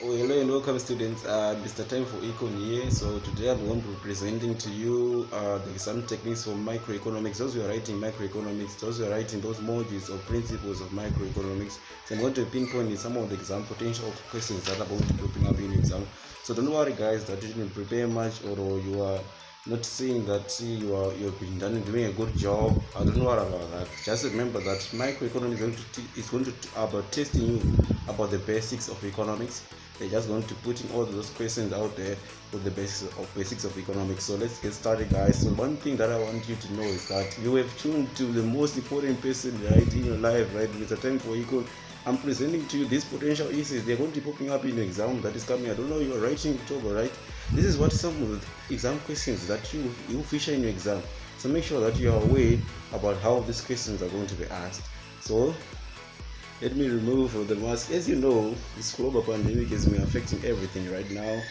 Oh, hello and welcome students. Mr. Time for Econ here. So today I'm going to be presenting to you some techniques for microeconomics. Those who are writing microeconomics, those who are writing those modules or principles of microeconomics. So I'm going to pinpoint some of the exam potential questions that are going to be opening up in exam. So don't worry guys that you didn't prepare much or you are not saying that you've been doing a good job. I don't know about that. Just remember that microeconomics is going to about testing you about the basics of economics. They're just going to put in all those questions out there with the basics of economics. So let's get started, guys. So one thing that I want you to know is that you have tuned to the most important person right in your life, right? With the time for econ. I'm presenting to you these potential issues. They're going to be popping up in your exam that is coming. I don't know, you're writing October, right? This is what some of the exam questions that you feature in your exam. So make sure that you are aware about how these questions are going to be asked. So let me remove the mask. As you know, this global pandemic is affecting everything right now,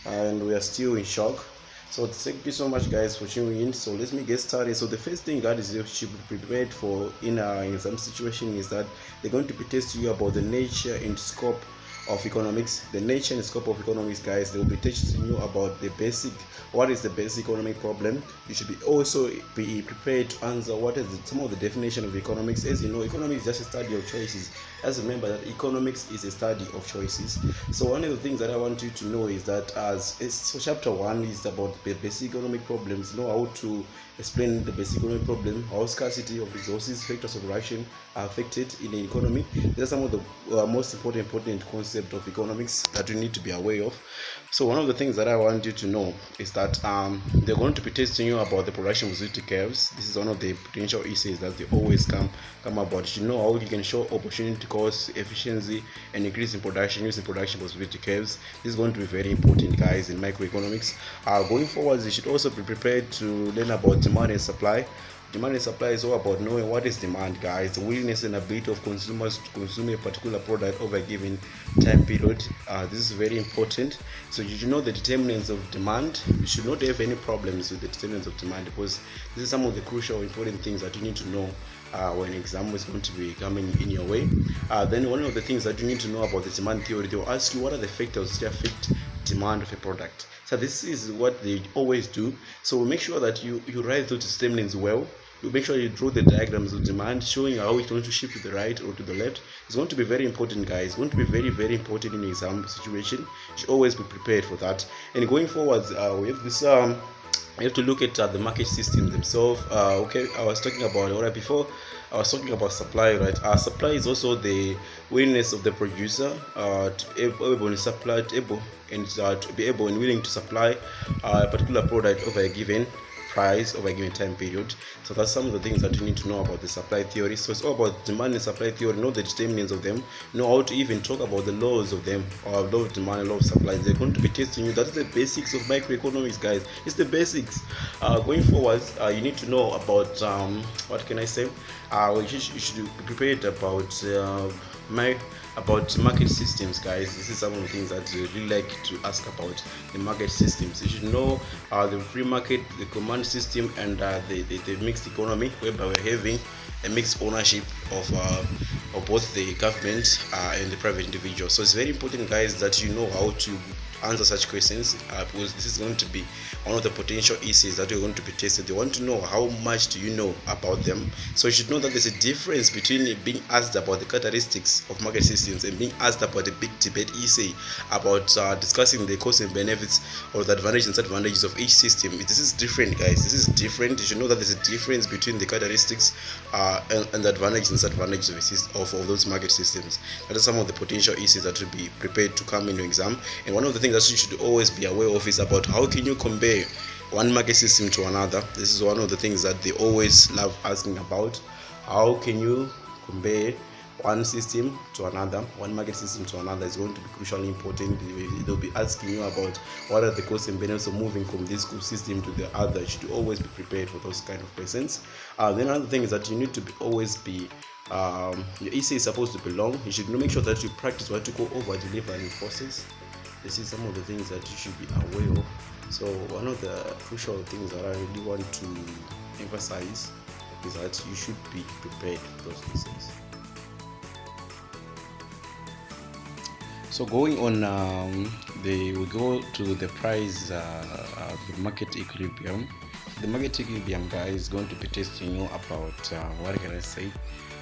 and we are still in shock. So thank you so much, guys, for tuning in. So let me get started. So the first thing that is you should be prepared for in some situation is that they're going to be testing you about the nature and scope of economics. The nature and scope of economics, guys. They will be teaching you about what is the basic economic problem. You should also be prepared to answer what is some of the definition of economics. As you know, economics is just a study of choices. Just remember that economics is a study of choices. So one of the things that I want you to know is that so chapter 1 is about the basic economic problems. Know how to explain the basic economic problem, how scarcity of resources, factors of production are affected in the economy. These are some of the most important concepts of economics that you need to be aware of. So one of the things that I want you to know is that they're going to be testing you about the production visibility curves. This is one of the potential issues that they always come about. You know how you can show opportunity cost, efficiency, and increase in production using production visibility curves. This is going to be very important, guys, in microeconomics. Going forward, you should also be prepared to learn about demand and supply. Demand and supply is all about knowing what is demand, guys, the willingness and ability of consumers to consume a particular product over a given time period. This is very important. So you should know the determinants of demand. You should not have any problems with the determinants of demand, because this is some of the crucial important things that you need to know when exam is going to be coming in your way. Then one of the things that you need to know about the demand theory, they will ask you what are the factors that affect demand of a product. So this is what they always do. So make sure that you write those determinants well. You make sure you draw the diagrams of demand showing how it's going to shift to the right or to the left. It's going to be very important, guys. It's going to be very, very important in the exam situation. You should always be prepared for that. And going forward, we have this you have to look at the market system themselves. Okay, I was talking about before. I was talking about supply, right? Supply is also the willingness of the producer to be able and willing to supply a particular product over a given price over a given time period. So that's some of the things that you need to know about the supply theory. So it's all about demand and supply theory. Know the determinants of them. Know how to even talk about the laws of them, or law of demand and law of supply. They're going to be testing you. That's the basics of microeconomics, guys. It's the basics. Going forward, you need to know about what can I say? You should be prepared about market systems, guys. This is some of the things that you really like to ask about the market systems. You should know the free market, the command system, and the mixed economy, whereby we're having a mixed ownership of both the government and the private individual. So it's very important, guys, that you know how to answer such questions, because this is going to be one of the potential issues that you're going to be tested. They want to know how much do you know about them. So you should know that there's a difference between being asked about the characteristics of market systems and being asked about a big debate essay about discussing the costs and benefits or the advantages and disadvantages of each system. This is different, guys. This is different. You should know that there's a difference between the characteristics and the advantages and disadvantages of those market systems. That are some of the potential issues that will be prepared to come in your exam. And one of the things that you should always be aware of is about how can you compare one market system to another. This is one of the things that they always love asking about. How can you compare one system to another, one market system to another? Is going to be crucially important. They'll be asking you about what are the costs and benefits of moving from this system to the other. You should always be prepared for those kind of questions. Then another thing is that you need to always be your essay is supposed to be long. You should make sure that you practice what you call over delivering process. This is some of the things that you should be aware of. So one of the crucial things that I really want to emphasize is that you should be prepared for those essays. So going on, we go to the price, the market equilibrium. The market equilibrium, guys, is going to be testing you about what can I say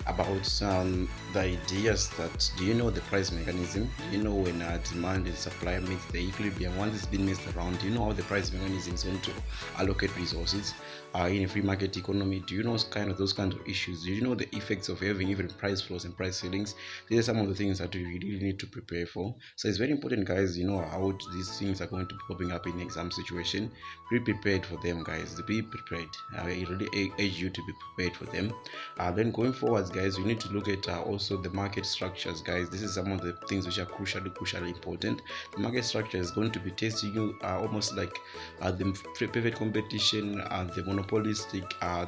about the ideas that, do you know the price mechanism? Do you know when demand and supply meets the equilibrium? Once it's been messed around, do you know how the price mechanism is going to allocate resources in a free market economy? Do you know those kinds of issues? Do you know the effects of having even price floors and price ceilings? These are some of the things that we really need to prepare for. So it's very important, guys, you know how these things are going to be popping up in exam situation. Be prepared for them, guys. Be prepared. I really urge you to be prepared for them. Then going forwards, guys, we need to look at also the market structures, guys. This is some of the things which are crucially important. The market structure is going to be testing you almost like the perfect competition, the monopolistic,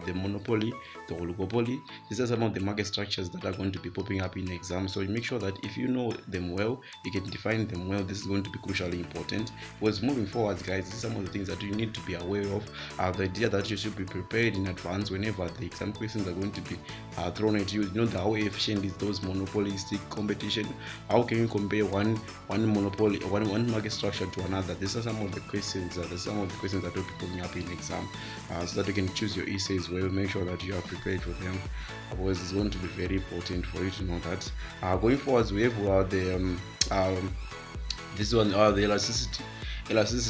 the monopoly, the oligopoly. These are some of the market structures that are going to be popping up in exams. So you make sure that if you know them well, you can define them well. This is going to be crucially important. Because moving forwards, guys, these are some of the things that you need to be aware of. The idea that you should be prepared in advance whenever the exam questions are going to be thrown at you. You know how efficient is those monopolistic competition? How can you compare one monopoly, one market structure to another? These are some of the questions. That will be coming up in exam, so that you can choose your essays well. Make sure that you are prepared for them, because it's going to be very important for you to know that. Going forwards, we have this one, the elasticity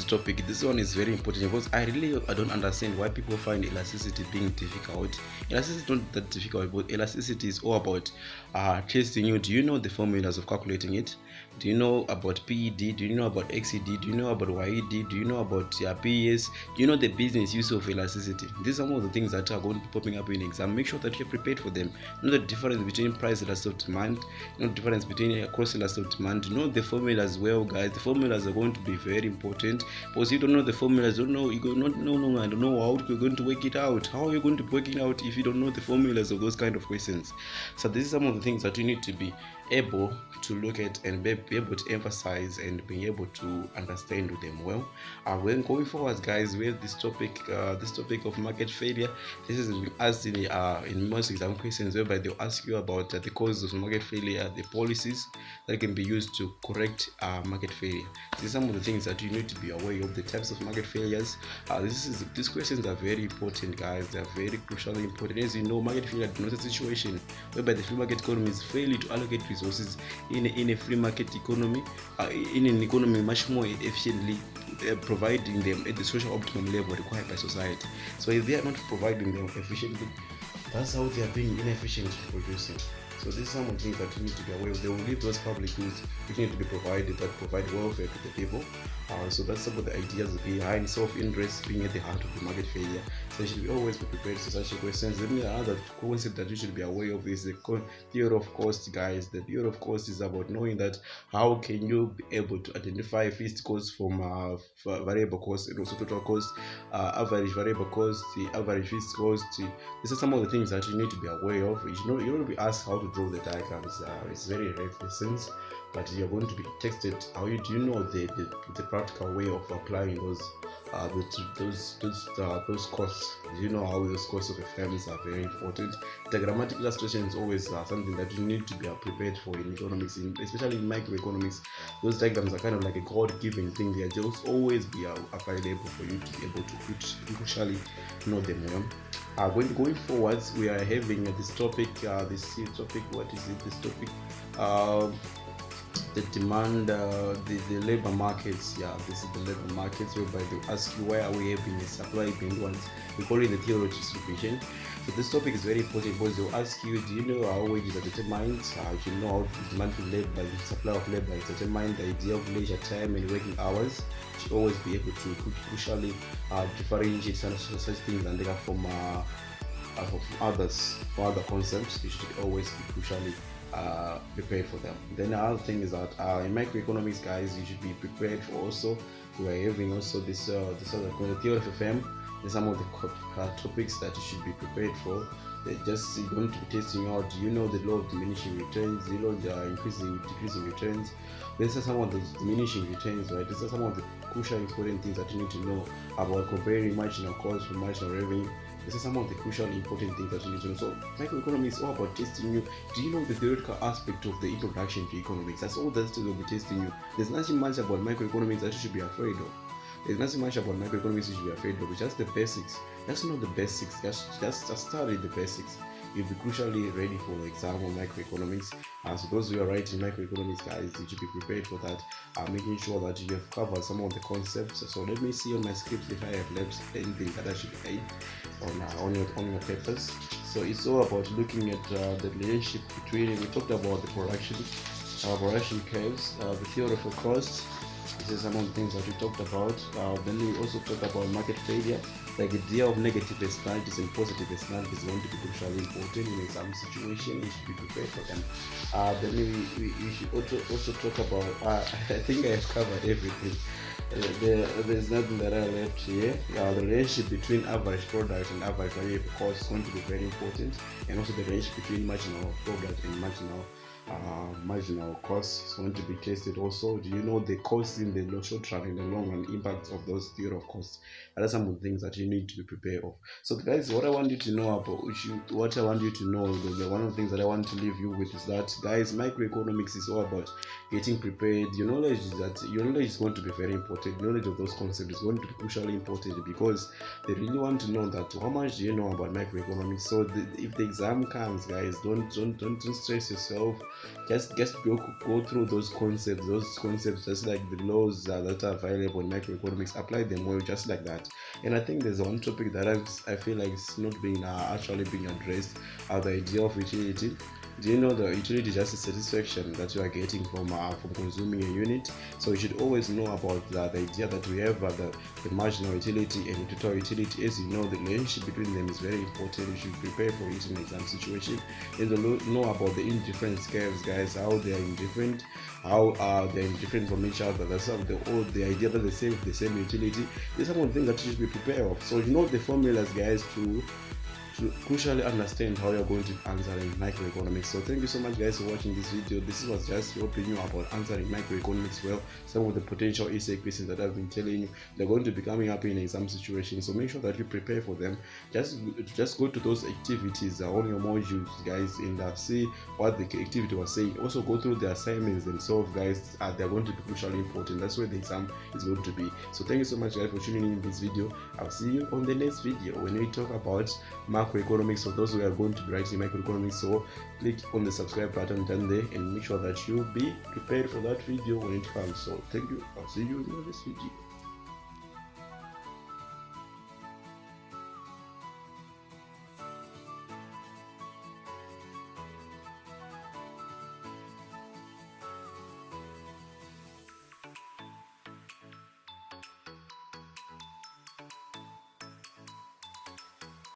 topic. This one is very important because I don't understand why people find elasticity being difficult. Elasticity is not that difficult, but elasticity is all about testing you. Do you know the formulas of calculating it? Do you know about PED? Do you know about XED? Do you know about YED? Do you know about PES? Do you know the business use of elasticity? These are some of the things that are going to be popping up in exam. Make sure that you're prepared for them. You know the difference between price elastic demand, you know the difference between cross elastic demand. You know the formulas well, guys. The formulas are going to be very important, because you don't know the formulas, you go not no I don't know how you're going to work it out. How are you going to be working out if you don't know the formulas of those kind of questions? So this is some of the things that you need to be able to look at and be able to emphasize and being able to understand them well. When going forward, guys, we have this topic of market failure. This is asked in most exam questions, whereby they'll ask you about the causes of market failure, the policies that can be used to correct market failure. These are some of the things that you need to be aware of, the types of market failures. These questions are very important, guys. They are very crucially important. As you know, market failure is not a situation whereby the free market economy is failing to allocate resources in a free market economy, in an economy much more efficiently, providing them at the social optimum level required by society. So if they are not providing them efficiently, that's how they are being inefficient in producing. So these are some of the things that you need to be aware of. They will leave those public goods which need to be provided, that provide welfare to the people. So that's some of the ideas behind self-interest being at the heart of the market failure. So you should always be prepared for such questions. Then another concept that you should be aware of is the theory of cost, guys. The theory of cost is about knowing that how can you be able to identify fixed costs from variable costs, and also total cost, average variable cost, the average fixed cost. These are some of the things that you need to be aware of. You will be asked how to draw the diagrams. It's very rare lessons, but you're going to be tested. How do you know the practical way of applying those costs? Do you know how those costs of the firms are very important? The grammatical illustration is always something that you need to be prepared for in economics, especially in microeconomics. Those diagrams are kind of like a God-given thing. They are just always be available for you to be able to crucially know them well. Going forwards, we are having this topic. What is it? This topic. The demand, the labor markets. This is the labor markets, whereby they ask you why are we having a supply imbalance. We call it the theory of distribution. So this topic is very important because they'll ask you, do you know how wages are determined? Do you know how the demand for labor, the supply of labor is determined? The idea of leisure time and working hours. You should always be able to crucially differentiate such things and take from other concepts. You should always be crucially prepared for them. Then the other thing is that in microeconomics, guys, you should be prepared for also. We are having also this other the theory of a firm. There's some of the topics that you should be prepared for. They're just going to be testing out. Do you know the law of diminishing returns? Do you know the decreasing returns? These are some of the diminishing returns, right? These are some of the crucial important things that you need to know about comparing marginal cost with marginal revenue. This is some of the crucial important things that you need to know. So microeconomics is all about testing you. Do you know the theoretical aspect of the introduction to economics? That's all that will be testing you. There's nothing much about microeconomics that you should be afraid of. There's nothing much about microeconomics you should be afraid of. It's just the basics. Just know the basics. Just study the basics. You'll be crucially ready for the exam on microeconomics. So those who are writing microeconomics, guys, you should be prepared for that. Making sure that you have covered some of the concepts. So let me see on my script if I have left anything that I should add on your papers. So it's all about looking at the relationship between. We talked about the production curves, the theory of cost. This is some of the things that we talked about. Then we also talked about market failure. The idea of negative externalities and positive externalities is going to be crucially important in some situation. You should be prepared for them. Then we should also talk about. I think I have covered everything. There's nothing that I left here. The relationship between average product and average variable cost is going to be very important, and also the relationship between marginal product and marginal cost is going to be tested also. Do you know the cost in the short run and the long run impacts of those theory of costs? That are some of the things that you need to be prepared of. So guys, what I want you to know about one of the things that I want to leave you with is that, guys, microeconomics is all about getting prepared. Your knowledge is going to be very important. Knowledge of those concepts is going to be crucially important, because they really want to know that how much do you know about microeconomics. So if the exam comes, guys, don't stress yourself. Just go through those concepts just like the laws that are available in microeconomics. Apply them well, just like that. And I think there's one topic that I feel like it's not being actually being addressed, the idea of utility. Do you know the utility is just a satisfaction that you are getting from consuming a unit? So you should always know about the idea that we have the marginal utility and the total utility. As you know, the relationship between them is very important. You should prepare for it in an exam situation. And know about the indifference curves, guys, how they are indifferent, how they're indifferent from each other. That's how the idea that they save the same utility. These are some of the things that you should be prepared of. So you know the formulas, guys, to crucially understand how you're going to answer in microeconomics. So thank you so much, guys, for watching this video. This was just helping you about answering microeconomics well. Some of the potential essay questions that I've been telling you, they're going to be coming up in exam situations, so make sure that you prepare for them. Just go to those activities on your modules, guys, and see what the activity was saying. Also go through the assignments themselves, guys. They're going to be crucially important. That's where the exam is going to be. So thank you so much, guys, for tuning in this video. I'll see you on the next video when we talk about macroeconomics. So those who are going to be writing microeconomics, so click on the subscribe button down there and make sure that you be prepared for that video when it comes. So thank you. I'll see you in the next video.